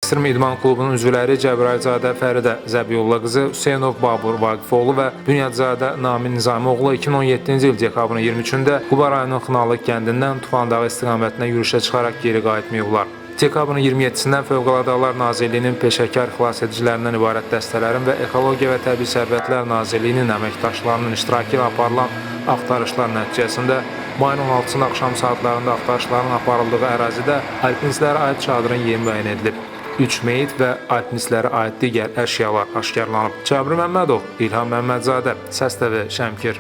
Ekstrem İdman Klubunun üzvləri Cəbrayılzadə Fəridə Zəbiyulla qızı, Hüseynov Babur Vaqifoğlu və Bünyadzadə Namin Nizamioğlu 2017-ci il dekabrın 23-də Quba rayonunun Xınalıq kəndindən Tufandağı istiqamətinə yürüşə çıxaraq geri qayıtmayıblar. Dekabrın 27-sindən Fövqəladə Hallar Nazirliyinin peşəkar xilasedicilərindən ibarət dəstələrin və Ekologiya və Təbii Sərvətlər Nazirliyinin əməkdaşlarının iştirakı ilə aparılan axtarışlar nəticəsində mayın 16-sının axşam saatlarında axtarışların aparıldığı ərazidə alpinistlərə aid çadırın yeri müəyyən edilib. 3 meyit və alpinistlərə aid digər əşyalar aşkarlanıb. Cabir Məmmədov, İlham Məmmədzadə, Səs TV, Şəmkir.